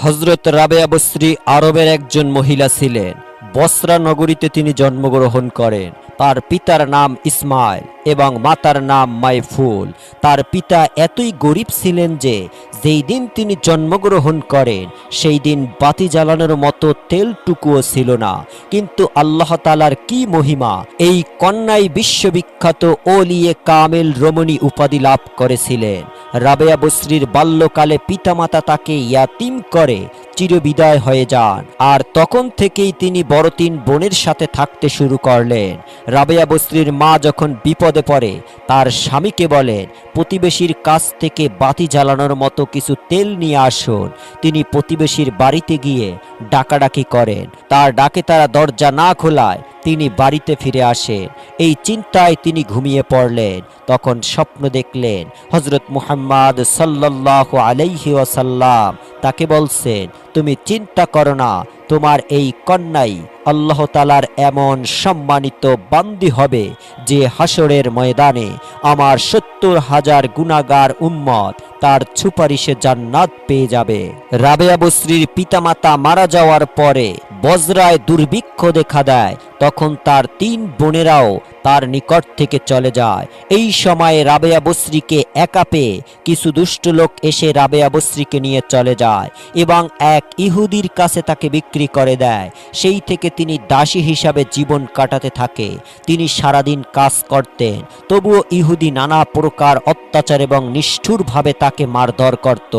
হযরত রাবেয়া বসরি আরবের একজন মহিলা ছিলেন। বসরা নগরীতে তিনি জন্মগ্রহণ করেন। তার পিতার নাম ইসমাইল এবং মাতার নাম মাইফুল। তার পিতা এতই গরিব ছিলেন যে যেই দিন তিনি জন্মগ্রহণ করেন সেই দিন বাতি জ্বালানোর মতো তেলটুকুও ছিল না। কিন্তু আল্লাহ তাআলার কি মহিমা, এই কন্যাই বিশ্ববিখ্যাত ওলিয়ে কামেল রমণী উপাধি লাভ করেছিলেন। রাবেয়া বসরির বাল্যকালে পিতামাতা তাকে ইয়াতিম করে চিরবিদায় হয়ে যান, আর তখন থেকেই তিনি বড় তিন বোনের সাথে থাকতে শুরু করলেন। রাবেয়া বসরির মা যখন বিপদে পড়ে তার স্বামীকে বলেন, প্রতিবেশীর কাছ থেকে বাতি জ্বালানোর মতো কিছু তেল নিয়ে আসুন। তিনি প্রতিবেশীর বাড়িতে গিয়ে ডাকাডাকি করেন। তার ডাকে তারা দরজা না খোলায় তিনি বাড়িতে ফিরে আসেন। এই চিন্তায় তিনি ঘুমিয়ে পড়লেন। তখন স্বপ্ন দেখলেন হযরত মুহাম্মদ সাল্লাল্লাহু আলাইহি ওয়াসাল্লাম তাকে বলছেন, তুমি চিন্তা করো না, তোমার এই কন্যাই আল্লাহ তাআলার এমন সম্মানিত বান্দি হবে যে হাসরের ময়দানে আমার ৭০,০০০ গুনাহগার উম্মত তার সুপারিশে জান্নাত পেয়ে যাবে। রাবেয়া বসরির পিতামাতা মারা যাওয়ার পরে বজরায় দুর্ভিক্ষ দেখা দেয়। তখন তার তিন বোনেরাও তার নিকট থেকে চলে যায়। এই সময়ে রাবেয়া বসরিকে একা পেয়ে কিছু দুষ্ট লোক এসে রাবেয়া বসরিকে নিয়ে চলে যায় এবং এক ইহুদির কাছে তাকে বিক্রি করে দেয়। সেই থেকে তিনি দাসী হিসাবে জীবন কাটাতে থাকে। তিনি সারাদিন কাজ করতেন, তবুও ইহুদি নানা প্রকার অত্যাচার এবং নিষ্ঠুরভাবে তাকে মারধর করত।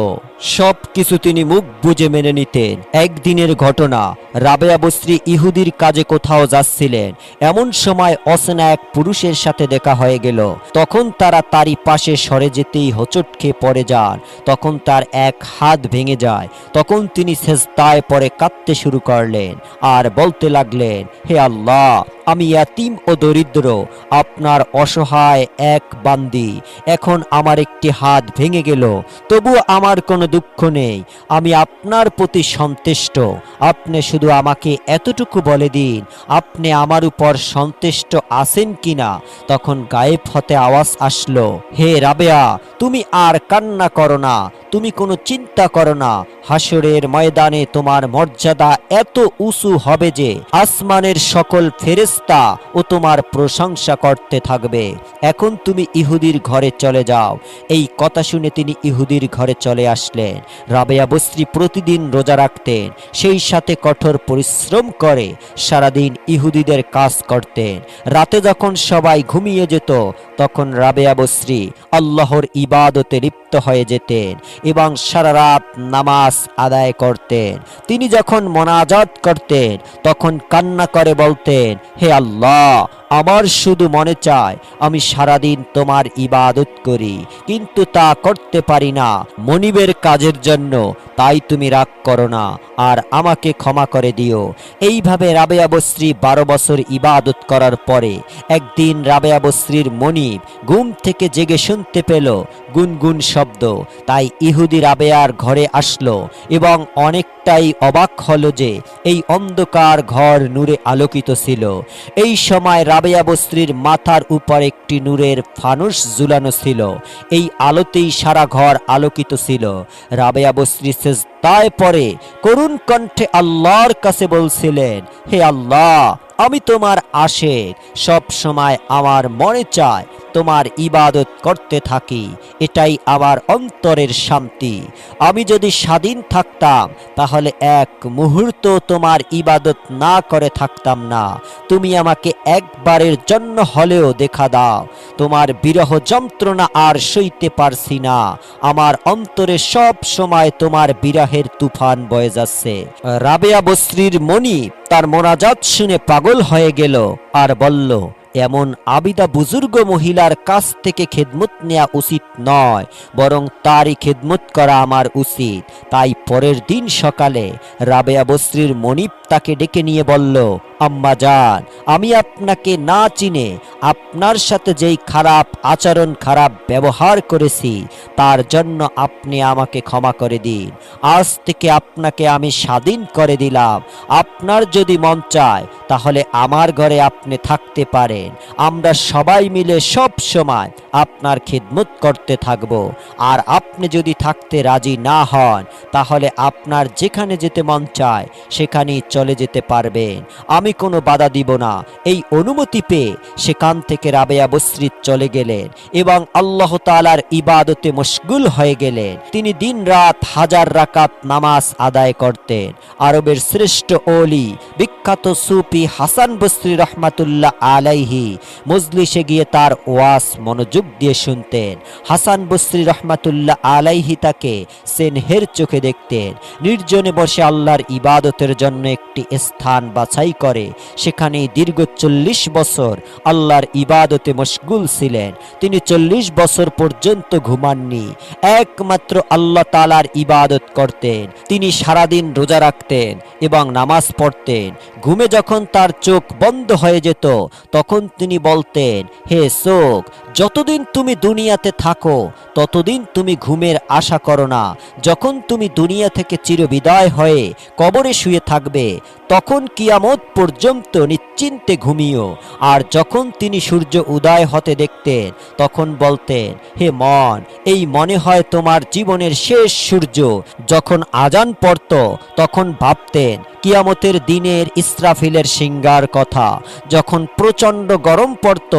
সব কিছু তিনি মুখ বুজে মেনে নিতেন। একদিনের ঘটনা, রাবেয়া বসরি ইহুদির কাজে কোথাও যাচ্ছিলেন। এমন সময় অচেনা এক পুরুষের সাথে দেখা হয়ে গেল। তখন তারা তারই পাশে সরে যেতেই হোঁচট খেয়ে পড়ে যান। তখন তার এক হাত ভেঙে যায়। তখন তিনি সেজদায় পড়ে কাঁদতে শুরু করলেন আর বলতে লাগলেন, হে আল্লাহ, আমি ইয়াতীম ও দরিদ্র, আপনার অসহায় এক বান্দি। এখন আমার একটি হাত ভেঙে গেল, তবু আমার কোনো দুঃখ নেই। আমি আপনার প্রতি সন্তুষ্ট। আপনি শুধু আমাকে এতটুকু বলে দিন, আপনি আমার উপর সন্তুষ্ট আছেন কিনা। তখন গায়েব হতে আওয়াজ আসলো, হে রাবেয়া, তুমি আর কান্না করো না, তুমি কোনো চিন্তা করো না। হাসরের ময়দানে তোমার মর্যাদা এত উঁচু হবে যে আসমানের সকল ফেরেশতা ও তোমার প্রশংসা করতে থাকবে। এখন তুমি ইহুদির ঘরে চলে যাও। এই কথা শুনে তিনি ইহুদির ঘরে চলে আসলেন। রাবেয়া বসরি প্রতিদিন রোজা রাখতেন, সেই সাথে কঠোর পরিশ্রম করে সারাদিন ইহুদিদের কাজ করতেন। রাতে যখন সবাই ঘুমিয়ে যেত তখন রাবেয়া বসরি আল্লাহর ইবাদতে লিপ্ত হয়ে যেতেন এবং সারা রাত নামাজ আদায় করতেন। তিনি যখন মোনাজাত করতেন তখন কান্না করে বলতেন, হে আল্লাহ, আমার শুধু মনে চায় আমি সারাদিন তোমার ইবাদত করি, কিন্তু তা করতে পারি না মনিবের কাজের জন্য। তাই তুমি রাগ করো না আর আমাকে ক্ষমা করে দিও। এইভাবে রাবেয়া বসরি ১২ বছর ইবাদত করার পরে একদিন রাবেয়া বসরির মনিব ঘুম থেকে জেগে শুনতে পেল গুনগুন শব্দ। তাই ইহুদি রাবেয়ার ঘরে আসলো এবং অনেকটাই অবাক হলো যে এই অন্ধকার ঘর নূরে আলোকিত ছিল। এই সময় রাবেয়া বসরির মাথার উপর একটি নূরের ফানুস ঝুলানো ছিল। এই আলোতেই সারা ঘর আলোকিত ছিল। রাবেয়া বসরি সেজদায় পড়ে করুণ কণ্ঠে আল্লাহর কাছে বলছিলেন, হে আল্লাহ, আমি তোমার আশেক, সব সময় আমার মনে চায় তোমার ইবাদত করতে থাকি, এটাই আমার অন্তরের শান্তি। আমি যদি স্বাধীন থাকতাম তাহলে এক মুহূর্ত তোমার ইবাদত না করে থাকতাম না। তুমি আমাকে একবারের জন্য হলেও দেখা দাও। তোমার বিরহ যন্ত্রণা আর সইতে পারছি না। আমার অন্তরে সব সময় তোমার বিরহের তুফান বয়ে যাচ্ছে। রাবেয়া বসরির মনিব তার মোনাজাত শুনে পাগল হয়ে গেল আর বলল, এমন আবিদা বুজুর্গ মহিলার কাছ থেকে খেদমত নেওয়া উচিত নয়, বরং তারই খেদমত করা আমার উচিত। তাই পরের দিন সকালে রাবেয়া বসরির মনিব তাকে ডেকে নিয়ে বলল, আম্মা জান, আমি আপনাকে না চিনে আপনার সাথে যেই খারাপ আচরণ, খারাপ ব্যবহার করেছি তার জন্য আপনি আমাকে ক্ষমা করে দিন। আজ থেকে আপনাকে আমি স্বাধীন করে দিলাম। আপনার যদি মন চায় তাহলে আমার ঘরে আপনি থাকতে পারেন। আমরা সবাই মিলে সব সময় আপনার খিদমত করতে থাকব। আর আপনি যদি থাকতে রাজি না হন তাহলে আপনার যেখানে যেতে মন চায় সেখানেই চলে যেতে পারবেন, আমি কোনো বাধা দিব না। এই অনুমতি পেয়ে সেখান থেকে রাবেয়া বসরি চলে গেলেন এবং আল্লাহ তাআলার ইবাদতে মশগুল হয়ে গেলেন। তিনি দিন রাত হাজার রাকাত নামাজ আদায় করতেন। আরবের শ্রেষ্ঠ ওলি, বিখ্যাত সুফি হাসান বসরি রহমাতুল্লাহ আলাইহি মজলিসে গিয়ে তার ওয়াজ মনোযোগ দিয়ে শুনতেন। হাসান বসরি রহমাতুল্লাহ আলাইহি তাকে স্নেহের চোখে দেখতেন। নির্জনে বসে আল্লাহর ইবাদতের জন্য একটি স্থান বাছাই করে সেখানেই দীর্ঘ 40 বছর আল্লাহর ইবাদতে মশগুল ছিলেন। তিনি 40 বছর পর্যন্ত ঘুমাননি, একমাত্র আল্লাহ তাআলার ইবাদত করতেন। তিনি সারাদিন রোজা রাখতেন এবং নামাজ পড়তেন। ঘুমে যখন তার চোখ বন্ধ হয়ে যেত তখন তিনি বলতেন, হে চোখ, যতদিন তুমি দুনিয়াতে থাকো ততদিন তুমি ঘুমের আশা করো না। যখন তুমি দুনিয়া থেকে চিরবিদায় হয়ে কবরে শুয়ে থাকবে তখন কিয়ামত পর্যন্ত নিশ্চিন্তে ঘুমিও। আর যখন তিনি সূর্য উদয় হতে দেখতেন তখন বলতেন, হে মন, এই মনে হয় তোমার জীবনের শেষ সূর্য। যখন আজান পড়ত তখন ভাবতেন কিয়ামতের দিনের ইসরাফিলের সিংহার কথা। যখন প্রচণ্ড গরম পড়ত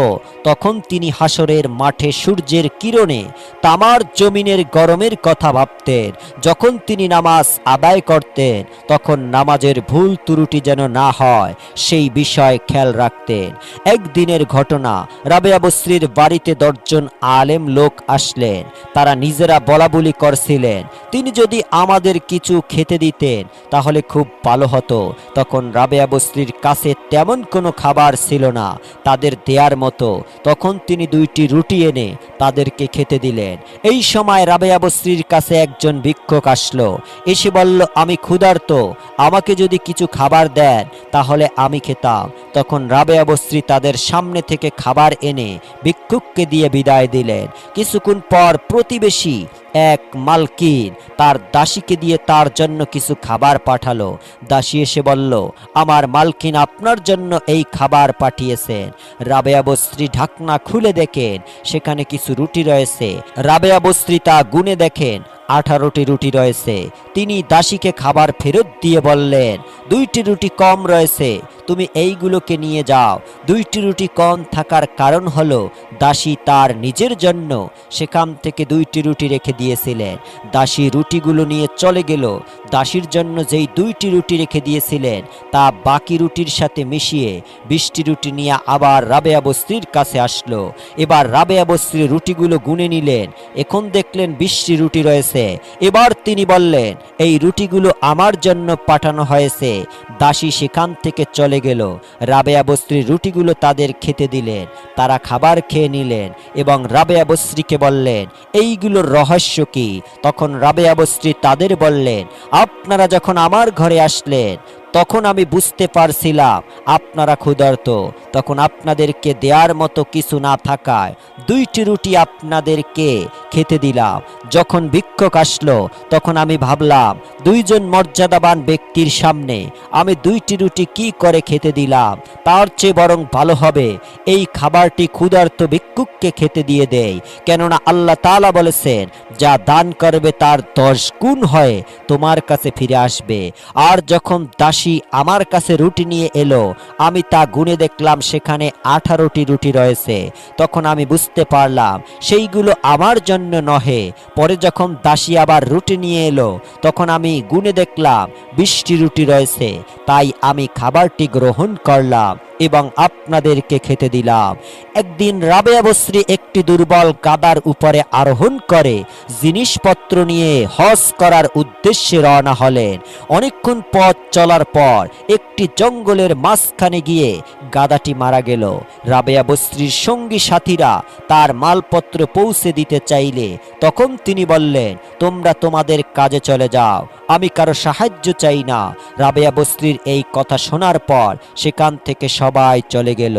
তখন তিনি হাসরের মাঠে সূর্যের কিরণে তামার জমিনের গরমের কথা ভাবতেন। যখন তিনি নামাজ আদায় করতেন তখন নামাজের ভুল ত্রুটি যেন না হয় সেই বিষয় খেয়াল রাখতেন। একদিনের ঘটনা, রাবেয়া বসরির বাড়িতে 10 জন আলেম লোক আসলেন। তারা নিজেরা বলাবলি করছিলেন, তিনি যদি আমাদের কিছু খেতে দিতেন তাহলে খুব ভালো হতো। তখন রাবেয়া বসরির কাছে তেমন কোনো খাবার ছিল না তাদের দেয়ার মতো। তখন তিনি 2টি রুটি এনে তাদেরকে খেতে দিলেন। এই সময় রাবেয়া বসরির কাছে একজন ভিক্ষুক আসলো। এসে বলল, আমি ক্ষুধার্ত, আমাকে যদি কিছু খাবার দেন তাহলে আমি খেতাম। তখন রাবেয়া বসরি তাদের সামনে থেকে খাবার এনে ভিক্ষুককে দিয়ে বিদায় দিলেন। কিছুক্ষণ পর প্রতিবেশী এক মালকিন তার দাসীকে দিয়ে তার জন্য কিছু খাবার পাঠালো। দাসী এসে বলল, আমার মালকিন আপনার জন্য এই খাবার পাঠিয়েছেন। রাবেয়া বসরি ঢাকনা খুলে দেখেন সেখানে কিছু রুটি রয়েছে। রাবেয়া বসরি তা গুনে দেখেন 18টি রুটি রয়েছে। তিনি দাসীকে খাবার ফেরত দিয়ে বললেন, 2টি রুটি কম রয়েছে, তুমি এইগুলোকে নিয়ে যাও। 2টি রুটি কম থাকার কারণ হলো দাসী তার নিজের জন্য সেখান থেকে 2টি রুটি রেখে দিয়েছিলেন। দাসী রুটিগুলো নিয়ে চলে গেল। দাসীর জন্য যেই 2টি রুটি রেখে দিয়েছিলেন তা বাকি রুটির সাথে মিশিয়ে 20টি রুটি নিয়ে আবার রাবেয়া বসরির কাছে আসলো। এবার রাবেয়া বসরি রুটিগুলো গুনে নিলেন। এখন দেখলেন 20টি রুটি রয়েছে। এবার তিনি বললেন, এই রুটিগুলো আমার জন্য পাঠানো হয়েছে। দাসী সেখান থেকে চলে গেল। রাবেয়া বসরি রুটিগুলো তাদের খেতে দিলেন। তারা খাবার খেয়ে নিলেন এবং রাবেয়া বসরিকে বললেন, এইগুলোর রহস্য কি? তখন রাবেয়া বসরি তাদের বললেন, আপনারা যখন আমার ঘরে আসলেন তখন আমি বুঝতে পারছিলাম আপনারা ক্ষুধার্ত। তখন আপনাদেরকে দেওয়ার মতো কিছু না থাকায় 2টি রুটি আপনাদেরকে খেতে দিলাম। যখন ভিক্ষুক আসলো তখন আমি ভাবলাম 2 জন মর্যাদাবান ব্যক্তির সামনে আমি 2টি রুটি কি করে খেতে দিলাম, তার চেয়ে বরং ভালো হবে এই খাবারটি ক্ষুধার্ত ভিক্ষুককে খেতে দিয়ে দেই। কেননা আল্লাহ তাআলা বলেছেন, যা দান করবে তার 10 গুণ হয়ে তোমার কাছে ফিরে আসবে। আর যখন দাসী আমার কাছে রুটি নিয়ে এলো আমি তা গুনে দেখলাম সেখানে 18টি রুটি রয়েছে। তখন আমি বুঝতে পারলাম সেইগুলো আমার জন্য নহে। পরে যখন দাসী আবার রুটি নিয়ে এলো তখন আমি গুনে দেখলাম 20টি রুটি রয়েছে। তাই আমি খাবারটি গ্রহণ করলাম। এবং আপনাদেরকে খেতে দিলাম। একদিন রাবেয়া বসরি একটি দুর্বল গাধার উপরে আরোহণ করে জিনিসপত্র নিয়ে হজ করার উদ্দেশ্যে রওনা হলেন। অনেকক্ষণ পথ চলার পর একটি জঙ্গলের মাঝখানে গিয়ে গাধাটি মারা গেল। রাবেয়া বসরির সঙ্গী সাথীরা তার মালপত্র পৌঁছে দিতে চাইলে তখন তিনি বললেন, তোমরা তোমাদের কাজে চলে যাও, আমি কারো সাহায্য চাই না। রাবেয়া বসরির এই কথা শোনার পর সেখান থেকে সবাই চলে গেল।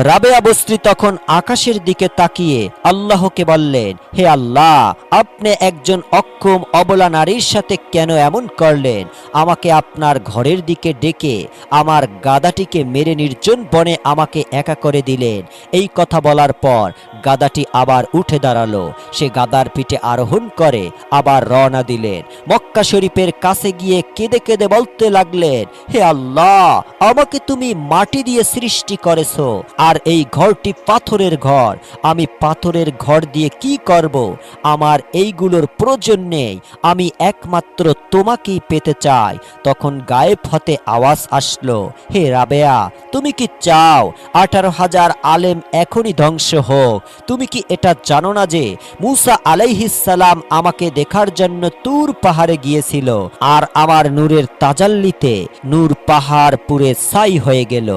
রাবেয়া বসরি তখন আকাশের দিকে তাকিয়ে আল্লাহকে বললেন, হে আল্লাহ, আপনি একজন অক্ষম অবলা নারীর সাথে কেন এমন করলেন? আমাকে আপনার ঘরের দিকে ডেকে আমার গাধাটিকে মেরে নির্জন বনে আমাকে একা করে দিলেন। এই কথা বলার পর গাধাটি আবার উঠে দাঁড়ালো। সে গাধার পিঠে আরোহণ করে আবার রওনা দিলেন। মক্কা শরীফের কাছে গিয়ে কেঁদে কেঁদে বলতে লাগলেন, হে আল্লাহ, আমাকে তুমি মাটি দিয়ে সৃষ্টি করেছো, আর এই ঘরটি পাথরের ঘর। আমি পাথরের ঘর দিয়ে কি করব? আমার এইগুলোর প্রয়োজন নেই, আমি একমাত্র তোমাকেই পেতে চাই। তখন গায়েব হতে আওয়াজ আসলো, হে রাবেয়া, তুমি কি চাও 18,000 আলেম এখনই ধ্বংস হোক? তুমি কি এটা জানো না যে মুসা আলাইহিস সালাম আমাকে দেখার জন্য তুর পাহাড়ে গিয়েছিল, আর আমার নূরের তাজাল্লিতে নূর পাহাড় পুরে ছাই হয়ে গেল।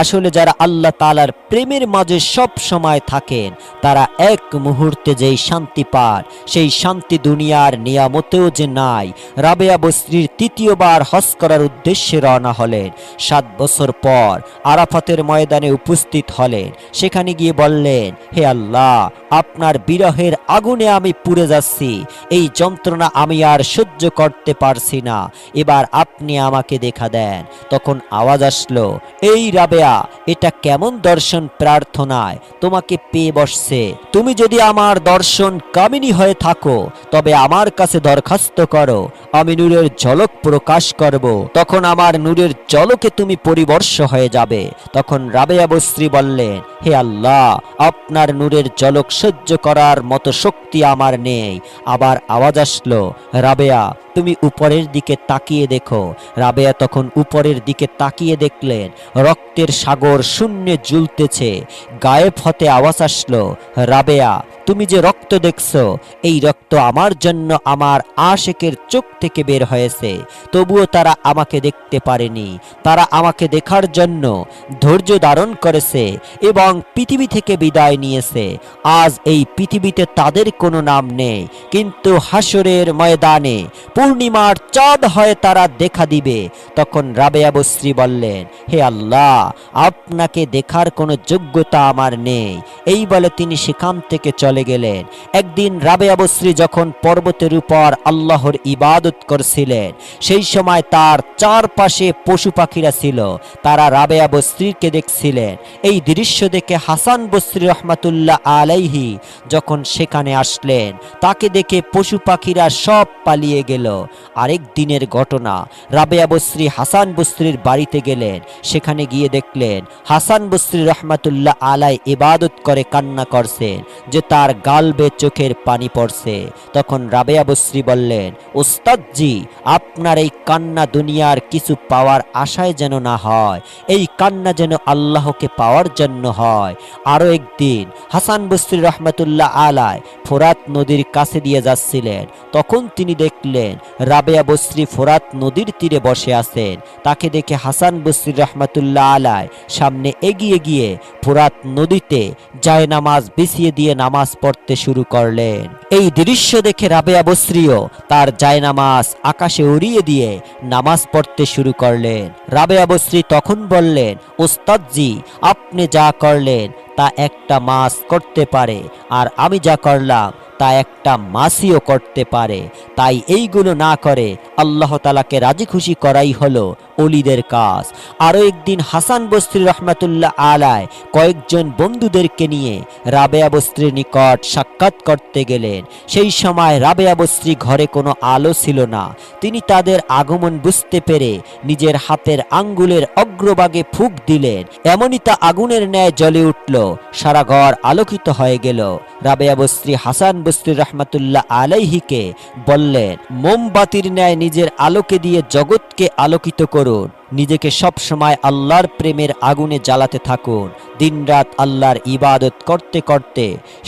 আসলে যারা আল্লাহ তাআলার প্রেমের মাঝে সব সময় থাকেন তারা এক মুহূর্তে যেই শান্তি পান, সেই শান্তি দুনিয়ার নিয়ামতেও যে নাই। রাবেয়া বসরির তৃতীয়বার হজ করার উদ্দেশ্যে রওনা হলেন। 7 বছর পর আরাফাতের ময়দানে উপস্থিত হলেন। সেখানে গিয়ে বললেন, হে আল্লাহ, আপনার বিরহের আগুনে আমি পুড়ে যাচ্ছি, এই যন্ত্রণা আমি আর সহ্য করতে পারছি না, এবার আপনি আমাকে দেখা দেন। তখন আওয়াজ আসলো, এই রাবেয়া, এটা কেমন দর্শন প্রার্থনায় তোমাকে পেয়ে বসছে? তুমি যদি আমার দর্শন কামিনী হয়ে থাকো তবে আমার কাছে দরখাস্ত করো, আমি নূরের ঝলক প্রকাশ করব, তখন আমার নূরের ঝলকে তুমি পরিবর্ষ হয়ে যাবে। তখন রাবেয়া বসরি বললেন, হে আল্লাহ, আপনার নূরের ঝলক সহ্য করার মতো শক্তি আমার নেই। আবার আওয়াজ আসলো, রাবেয়া, তুমি উপরের দিকে তাকিয়ে দেখো। রাবেয়া তখন উপরের দিকে তাকিয়ে দেখলেন রক্তের সাগর শূন্যে ঝুলতেছে। গায়েব হতে আওয়াজ আসলো, রাবেয়া, তুমি যে রক্ত দেখছো, এই রক্ত আমার জন্য আমার আশেকের চোখ থেকে বের হয়েছে, তবুও তারা আমাকে দেখতে পারেনি। তারা আমাকে দেখার জন্য ধৈর্য ধারণ করেছে এবং পৃথিবী থেকে বিদায় নিয়েছে। আজ এই পৃথিবীতে তাদের কোনো নাম নেই, কিন্তু হাসরের ময়দানে পূর্ণিমার চাঁদ হয়ে তারা দেখা দিবে। তখন রাবেয়া বসরি বললেন, হে আল্লাহ, আপনাকে দেখার কোনো যোগ্যতা আমার নেই। এই বলে তিনি সেখান থেকে চলে গেলেন। একদিন রাবেয়া বসরি যখন পর্বতের উপর আল্লাহর ইবাদত করছিলেন, সেই সময় তার চারপাশে পশু পাখিরা ছিল। তারা রাবেয়া বসরিকে দেখছিলেন। এই দৃশ্য দেখে হাসান বসরি রহমাতুল্লাহ আলাইহি যখন সেখানে আসলেন, তাকে দেখে পশু পাখিরা সব পালিয়ে গেল। আরেক দিনের ঘটনা, রাবেয়া বসরি হাসান বসরির বাড়িতে গেলেন। সেখানে গিয়ে দেখলেন হাসান বসরি রহমাতুল্লাহ আলাই ইবাদত করে কান্না করছেন যে তার গাল বেয়ে চোখের পানি পড়ছে। তখন রাবেয়া বসরি বললেন, ওস্তাদজি, আপনার এই কান্না দুনিয়ার কিছু পাওয়ার আশায় যেন না হয়, এই কান্না যেন আল্লাহকে পাওয়ার জন্য হয়। আরো একদিন হাসান বসরি রহমাতুল্লাহ আলাই ফোরাত নদীর কাছে দিয়ে যাচ্ছিলেন। তখন তিনি দেখলেন রাবেয়া বসরি ফোরাত নদীর তীরে বসে আছেন। তাকে দেখে হাসান বসরি রহমাতুল্লাহ আলাই সামনে এগিয়ে গিয়ে ফোরাত নদীতে জায়নামাজ বিছিয়ে দিয়ে নামাজ পড়তে শুরু করলেন। এই দৃশ্য দেখে রাবেয়া বসরিও তার জায়নামাজ আকাশে উড়িয়ে দিয়ে নামাজ পড়তে শুরু করলেন। রাবেয়া বসরি তখন বললেন, ওস্তাদজি, আপনি যা করলেন তা একটা মাছ করতে পারে, আর আমি যা করলাম তা একটা মাছিও করতে পারে। তাই এইগুলো না করে আল্লাহ তাআলাকে রাজি খুশি করাই হলো ওলিদের কাজ। আরো একদিন হাসান বসরি রহমাতুল্লাহ আলাই কয়েকজন বন্ধুদেরকে নিয়ে রাবেয়া বসরির নিকট সাক্ষাৎ করতে গেলেন। সেই সময় রাবেয়া বসরি ঘরে কোনো আলো ছিল না। তিনি তাদের আগমন বুঝতে পেরে নিজের হাতের আঙ্গুলের অগ্রভাগে ফুঁক দিলেন। এমনই তা আগুনের ন্যায় জ্বলে উঠল, সারা ঘর আলোকিত হয়ে গেল। রাবেয়া বসরি হাসান বসরি রহমাতুল্লাহ আলাইহিকে বললেন, মোমবাতির ন্যায় নিজের আলোকে দিয়ে জগৎকে আলোকিত করুন। নিজেকে সব সময় আল্লাহর প্রেমের আগুনে জ্বালাতে থাকুন। দিনরাত আল্লাহর ইবাদত করতে করতে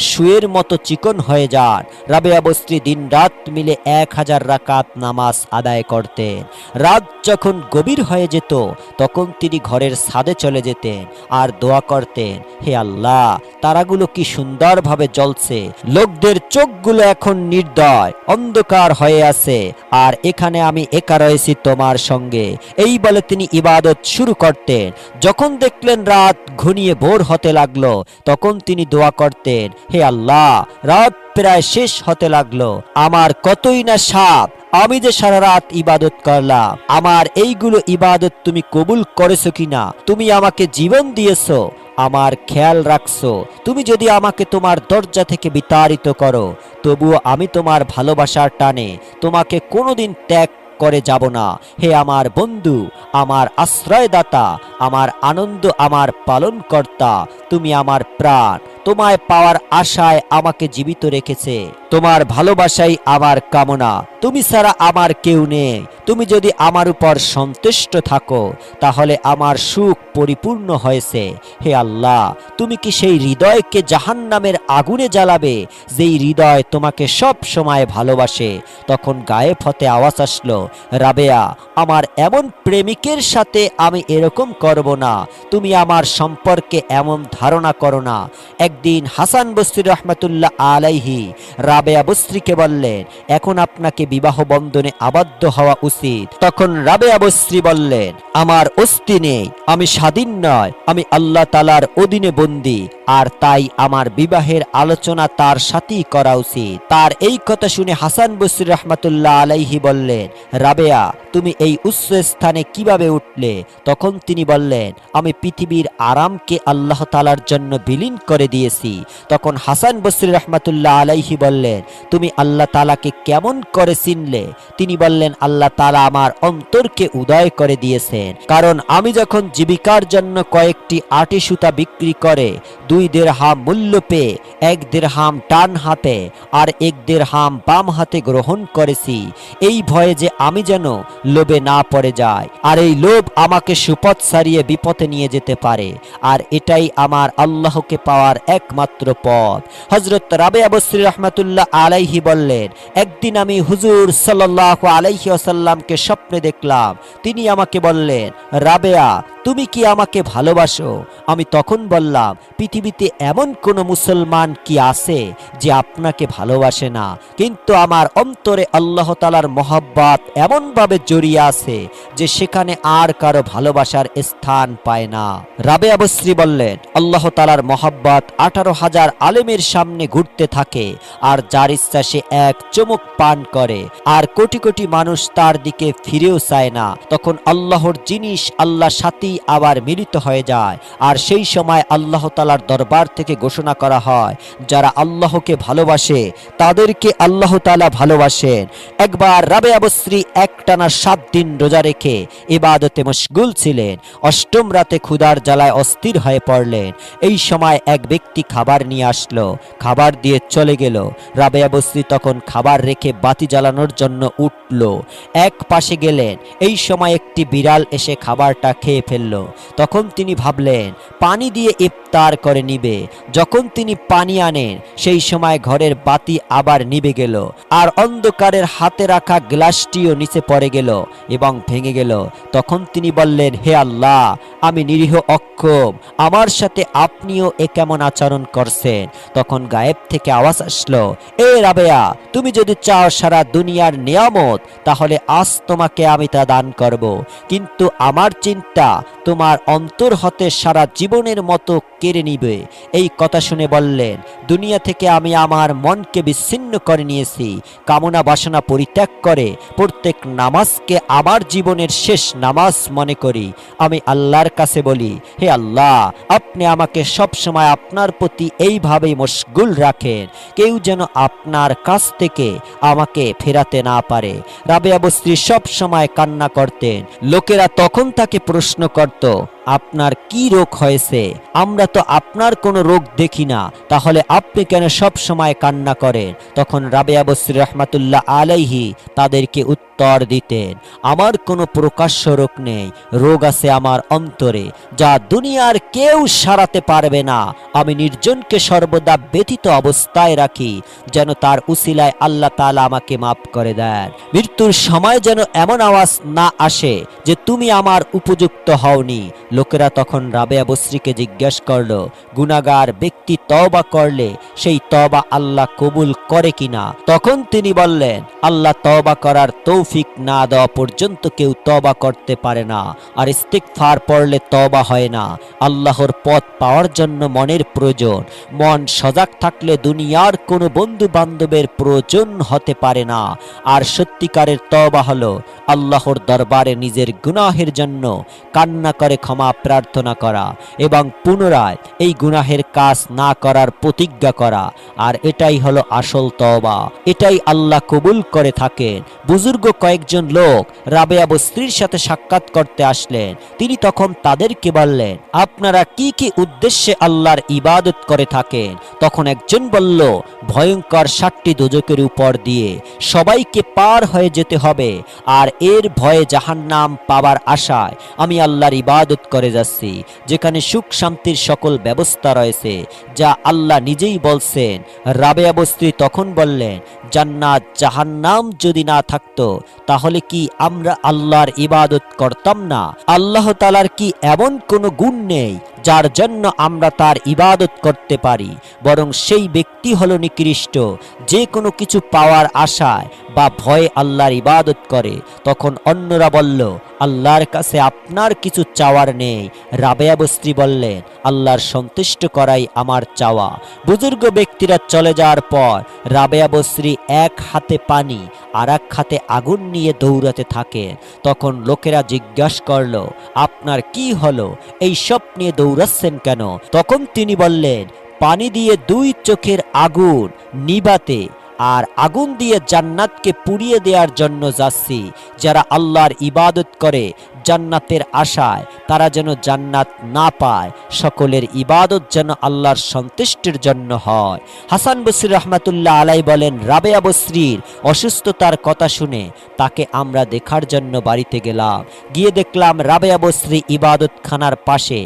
শুয়ের মতো চিকন হয়ে যান। রাবেয়া বস্রি দিনরাত মিলে 1000 রাকাত নামাজ আদায় করতেন। রাত যখন গভীর হয়ে যেত তখন তিনি ঘরের ছাদে চলে যেতেন আর দোয়া করতেন, হে আল্লাহ, তারাগুলো কি সুন্দরভাবে জ্বলছে, লোকদের চোখগুলো এখন নির্দয় অন্ধকার হয়ে আছে, আর এখানে আমি একা রয়েছি তোমার সঙ্গে। এই বলে তিনি ইবাদত শুরু করতেন। যখন দেখলেন রাত ঘনিয়ে ভোর হতে লাগলো তখন তিনি দোয়া করতেন, হে আল্লাহ, রাত প্রায় শেষ হতে লাগলো, আমার কতই না সাপ, আমি যে সারা রাত ইবাদত করলাম, আমার এইগুলো ইবাদত তুমি কবুল করেছো কিনা, তুমি আমাকে জীবন দিয়েছো, আমার খেয়াল রাখছো, তুমি যদি আমাকে তোমার দরজা থেকে বিতাড়িত করো তবুও আমি তোমার ভালোবাসার টানে তোমাকে কোনোদিন ত্যাগ করে যাব না। হে আমার বন্ধু, আমার আশ্রয়দাতা, আমার আনন্দ, আমার পালনকর্তা, তুমি আমার প্রাণ, তোমায় পাওয়ার আশায় আমাকে জীবিত রেখেছে, তোমার ভালোবাসাই আমার কামনা, তুমি ছাড়া আমার কেউ নেই। তুমি যদি আমার উপর সন্তুষ্ট থাকো তাহলে আমার সুখ পরিপূর্ণ হয়েছে। হে আল্লাহ, তুমি কি সেই হৃদয়কে জাহান্নামের আগুনে জ্বালাবে যেই হৃদয় তোমাকে সব সময় ভালোবাসে? তখন গায়েব হতে আওয়াজ আসলো, রাবেয়া, আমার এমন প্রেমিকের সাথে আমি এরকম করব না, তুমি আমার সম্পর্কে এমন ধারণা করো না। একদিন হাসান বসরি রহমতুল্লাহ আলাইহি রাবেয়া বসরিকে বললেন, এখন আপনাকে বিবাহ বন্ধনে আবদ্ধ হওয়া উচিত। তখন রাবেয়া বসরি বললেন, আমার অস্তি নেই, আমি স্বাধীন নয়, আমি আল্লাহ তাআলার অধীনে বন্দী, আর তাই আমার বিবাহের আলোচনা তার সাথেই করা উচিত। তার এই কথা শুনে হাসান বসরি রহমতুল্লাহ আলাইহি বললেন, রাবেয়া, তুমি এই উচ্চ স্থানে কিভাবে উঠলে? তখন তিনি বললেন, আমি পৃথিবীর আরামকে আল্লাহ তাআলার জন্য বিলীন করে দিয়েছি। তখন হাসান বসরি রহমতুল্লাহ আলাইহি বললেন, তুমি আল্লাহ তাআলাকে কেমন করে চিনলে? তিনি বললেন, আল্লাহ তাআলা আমার অন্তরকে উদয় করে দিয়েছেন, কারণ আমি যখন জীবিকার জন্য কয়েকটি আটি সুতা বিক্রি করে 2 দিরহাম মূল্য পেয়ে 1 দিরহাম ডান হাতে আর 1 দিরহাম বাম হাতে গ্রহণ করেছি, এই ভয়ে যে আমি যেন লোভে না পড়ে যায়, আর এই লোভ আমাকে সুপথ ছাড়িয়ে বিপথে নিয়ে যেতে পারে, আর এটাই আমার আল্লাহকে পাওয়ার একমাত্র পথ। হযরত রাবেয়া বসরি রহমাতুল্লাহ আলাইহি বললেন, একদিন আমি হুজুর সাল্লাল্লাহু আলাইহি ওয়াসাল্লামকে স্বপ্নে দেখলাম। তিনি আমাকে বললেন, রাবেয়া, তুমি কি আমাকে ভালোবাসো? আমি তখন বললাম, পৃথিবীতে এমন কোন মুসলমান কি আছে যে আপনাকে ভালোবাসে না? কিন্তু আমার অন্তরে আল্লাহ তাআলার মহব্বত এমনভাবে জড়িয়ে আছে যে সেখানে আর কারো ভালোবাসার স্থান পায় না। রাবেয়া বসরি বললেন, আল্লাহ তাআলার মহব্বত 18,000 আলেমের সামনে ঘুরতে থাকে, আর যার ইচ্ছা সে এক চুমুক পান করে, আর কোটি কোটি মানুষ তার দিকে ফিরেও চায় না। তখন আল্লাহর জিনিস আল্লাহর সাথেই আবার মিলিত হয়ে যায়, আর সেই সময় আল্লাহ তাআলার দরবার থেকে ঘোষণা করা হয়, যারা আল্লাহকে ভালোবাসে তাদেরকে আল্লাহ তাআলা ভালোবাসেন। একবার রাবেয়া বসরি একটানা 7 দিন রোজা রেখে ইবাদতে মশগুল ছিলেন। 8ম রাতে ক্ষুধার জ্বালায় অস্থির হয়ে পড়লেন। এই সময় এক ব্যক্তি খাবার নিয়ে আসলো, খাবার দিয়ে চলে গেল। রাবেয়া বসরি তখন খাবার রেখে বাতি জ্বালানোর জন্য উঠল, এক পাশে গেলেন। এই সময় একটি বিড়াল এসে খাবারটা খেয়ে ফেলল। তখন তিনি ভাবলেন পানি দিয়ে ইফতার করে নিবে। যখন তিনি পানি আনেন সেই সময় ঘরের বাতি আবার নিভে গেল, আর অন্ধকারের হাতে রাখা গ্লাসটিও নিচে পড়ে গেল এবং ভেঙে গেল। তখন তিনি বললেন, হে আল্লাহ, আমি নিরীহ অক্ষম, আমার সাথে আপনিও এ কেমন আচরণ করছেন? তখন গায়েব থেকে আওয়াজ আসলো, এ রাবেয়া, তুমি যদি চাও সারা দুনিয়ার নিয়ামত তাহলে আজ তোমাকে আমি তা দান করব, কিন্তু আমার চিন্তা তোমার অন্তর হতে সারা জীবনের মতো কেড়ে নিবে। এই কথা শুনে বললেন, দুনিয়া থেকে আমি আমার মনকে বিচ্ছিন্ন করে নিয়েছি, কামনা বাসনা পরিত্যাগ করে প্রত্যেক নামাজকে আমার জীবনের শেষ নামাজ মনে করি। আমি আল্লাহর কাছে বলি, হে আল্লাহ, আপনি আমাকে সব সময় আপনার প্রতি এইভাবেই মশগুল রাখেন, কেউ যেন আপনার কাছ থেকে আমাকে ফেরাতে না পারে। রাবেয়া বসরি সব সময় কান্না করতেন। লোকেরা তখন তাকে প্রশ্ন করত, আপনার কি রোগ হয়েছে? আমরা তো আপনার কোনো রোগ দেখি না, তাহলে আপনি কেন সব সময় কান্না করেন? তখন রাবেয়া বসরি রহমাতুল্লাহ আলাইহি তাদেরকে উত্তর দিতেন, আমার কোনো প্রকাশ্য রোগ নেই, রোগ আছে আমার অন্তরে, যা দুনিয়ার কেউ সারাতে পারবে না। আমি নির্জনকে সর্বদা ব্যথিত অবস্থায় রাখি, যেন তার উসিলায় আল্লাহ তাআলা আমাকে মাফ করে দেন। মৃত্যুর সময় যেন এমন আওয়াজ না আসে যে তুমি আমার উপযুক্ত হওনি। লোকেরা তখন রাবেয়া বসরিকে জিজ্ঞাসা করলো, গুনাহগার ব্যক্তি তওবা করলে সেই তওবা আল্লাহ কবুল করে কিনা? তখন তিনি বললেন, আল্লাহ তওবা করার তৌফিক না দেওয়া পর্যন্ত কেউ তওবা করতে পারে না, আর ইস্তিগফার পড়লে তওবা হয় না। আল্লাহর পথ পাওয়ার জন্য মনের প্রয়োজন। মন সজাগ থাকলে দুনিয়ার কোনো বন্ধু বান্ধবের প্রয়োজন হতে পারে না। আর সত্যিকারের তওবা হলো আল্লাহর দরবারে নিজের গুনাহের জন্য কান্না করে ক্ষমা প্রার্থনা করা এবং পুনরায় এই গুনাহের কাজ না করার প্রতিজ্ঞা করা। আর এটাই হলো আসল তওবা, এটাই আল্লাহ কবুল করে থাকেন। বুজুর্গ কয়েকজন লোক রাবেয়া বসরির সাথে সাক্ষাৎ করতে আসলেন। তিনি তখন তাদেরকে বললেন, আপনারা কি কি উদ্দেশ্যে আল্লাহর ইবাদত করে থাকেন? তখন একজন বলল, ভয়ঙ্কর 7টি দোজখের উপর দিয়ে সবাইকে পার হয়ে যেতে হবে, আর এর ভয়ে জাহান্নাম পাবার আশায় আমি আল্লাহর ইবাদত করে যাচ্ছি, যেখানে সুখ শান্তির সকল ব্যবস্থা রয়েছে, যা আল্লাহ নিজেই বলছেন। রাবেয়া বসরি তখন বললেন, জান্নাত জাহান্নাম যদি না থাকতো তাহলে কি আমরা আল্লাহর ইবাদত করতাম না? আল্লাহ তাআলার কি এমন কোনো গুণ নেই যার জন্য আমরা তার ইবাদত করতে পারি? বরং সেই ব্যক্তি হলো নিকৃষ্ট যে কোনো কিছু পাওয়ার আশায় বা ভয়ে আল্লাহর ইবাদত করে। তখন অন্যরা বলল, আল্লাহর কাছে আপনার কিছু চাওয়ার নেই। রাবেয়া বসরি বললেন, আল্লাহর সন্তুষ্ট করাই আমার চাওয়া। বুজুর্গ ব্যক্তিরা চলে যাওয়ার পর রাবেয়া বসরি এক হাতে পানি আর এক হাতে আগুন নিয়ে দৌড়াতে থাকেন। তখন লোকেরা জিজ্ঞাসা করলো, আপনার কি হলো, এই সব নিয়ে দৌড়াচ্ছেন কেন? তখন তিনি বললেন, পানি দিয়ে 2 চোখের আগুন নিবাতে আর আগুন দিয়ে জান্নাতকে পুড়িয়ে দেওয়ার জন্য যাচ্ছি। যারা আল্লাহর ইবাদত করে জান্নাতের আশায়, তারা যেন জান্নাত না পায়। সকলের ইবাদত যেন আল্লাহর সন্তুষ্টির জন্য হয়। হাসান বসরি রহমাতুল্লাহ আলাই বলেন, রাবেয়া বসরির অসুস্থতার কথা শুনে তাকে আমরা দেখার জন্য বাড়িতে গেলাম। গিয়ে দেখলাম রাবেয়া বসরি ইবাদতখানার পাশে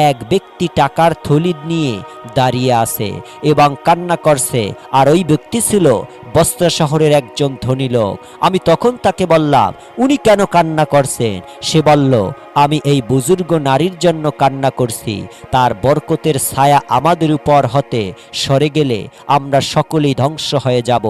এক ব্যক্তি টাকার থলি নিয়ে দাঁড়িয়ে আছে এবং কান্না করছে। আর ওই ব্যক্তি ছিল বস্রা শহরের একজন ধনী লোক। আমি তখন তাকে বললাম, উনি কেন কান্না করছেন? সে বলল, আমি এই বুজুর্গ নারীর জন্য কান্না করছি। তার বরকতের ছায়া আমাদের উপর হতে সরে গেলে আমরা সকলেই ধ্বংস হয়ে যাব।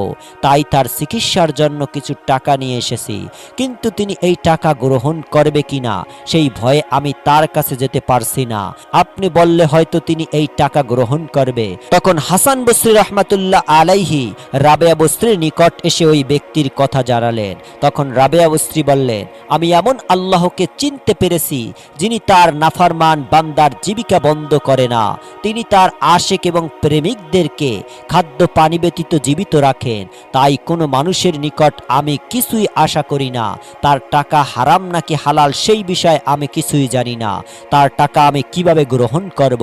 তাই তার চিকিৎসার জন্য কিছু টাকা নিয়ে এসেছি, কিন্তু তিনি এই টাকা গ্রহণ করবে কিনা সেই ভয়ে আমি তার কাছে যেতে পারছি না। আপনি বললে হয়তো তিনি এই টাকা গ্রহণ করবে। তখন হাসান বসরি রহমাতুল্লাহ আলাইহি রাবেয়া বসরির নিকট এসে ওই ব্যক্তির কথা জানালেন। তখন রাবেয়া বসরি বললেন, আমি এমন আল্লাহকে চিনতে পেরেছি যিনি তার নাফরমান বান্দার জীবিকা বন্ধ করে না। তিনি তার আশিক এবং প্রেমিকদেরকে খাদ্য পানি ব্যতীত জীবিত রাখেন। তাই কোনো মানুষের নিকট আমি কিছুই আশা করি না। তার টাকা হারাম নাকি হালাল সেই বিষয়ে আমি কিছুই জানি না। তার টাকা আমি কিভাবে গ্রহণ করব?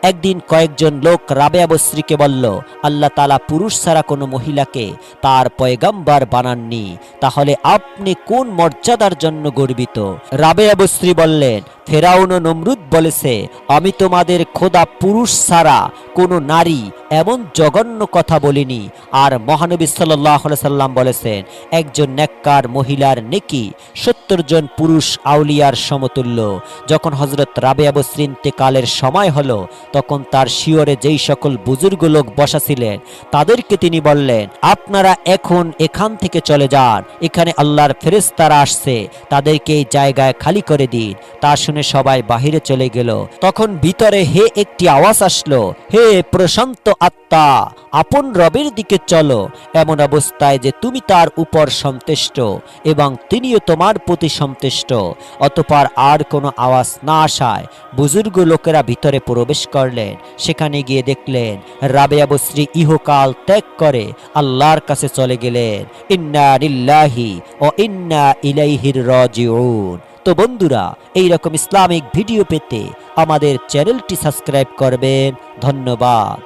একদিন কয়েকজন লোক রাবেয়া বসরিকে বলল, আল্লাহ তাআলা পুরুষ ছাড়া কোনো মহিলাকে তার পয়গম্বর বানাননি, তাহলে আপনি কোন মর্যাদার জন্য গর্বিত? রাবেয়া বসরি বললেন, ফেরাউন ও নমরুদ বলেছে, আমি তোমাদের খোদা পুরুষ ছাড়া কোনো নারী এমন জঘন্য কথা বলিনি। আর মহানবী সাল্লাল্লাহু আলাইহি সাল্লাম বলেছেন, একজন নেককার মহিলার নেকি 70 জন পুরুষ আউলিয়ার সমতুল্য। যখন হযরত রাবেয়া বসরি ইন্তেকালের সময় হলো, তখন তার শিয়রে যেই সকল বুজুর্গ লোক বসা ছিলেন তাদেরকে তিনি বললেন, আপনারা এখন এখান থেকে চলে যান, এখানে আল্লাহর ফেরেশতারা আসছে, তাদেরকে এই জায়গায় খালি করে দিন। তা শুনে সবাই বাহিরে চলে গেল। তখন ভিতরে একটি আওয়াজ আসলো, হে প্রশান্ত আত্মা, আপন রবের দিকে চলো, এমন অবস্থায় যে তুমি তার উপর সন্তুষ্ট এবং তিনিও তোমার প্রতি সন্তুষ্ট। অতঃপর আর কোনো আওয়াজ না আসায় বুজুর্গ লোকেরা ভিতরে প্রবেশ করলেন। সেখানে গিয়ে দেখলেন রাবেয়া বসরি ইহকাল ত্যাগ করে আল্লাহর কাছে চলে গেলেন। ইন্না লিল্লাহি ওয়া ইন্না ইলাইহির রাজিউন। তো বন্ধুরা, এই রকম ইসলামিক ভিডিও পেতে আমাদের চ্যানেলটি সাবস্ক্রাইব করবেন। ধন্যবাদ।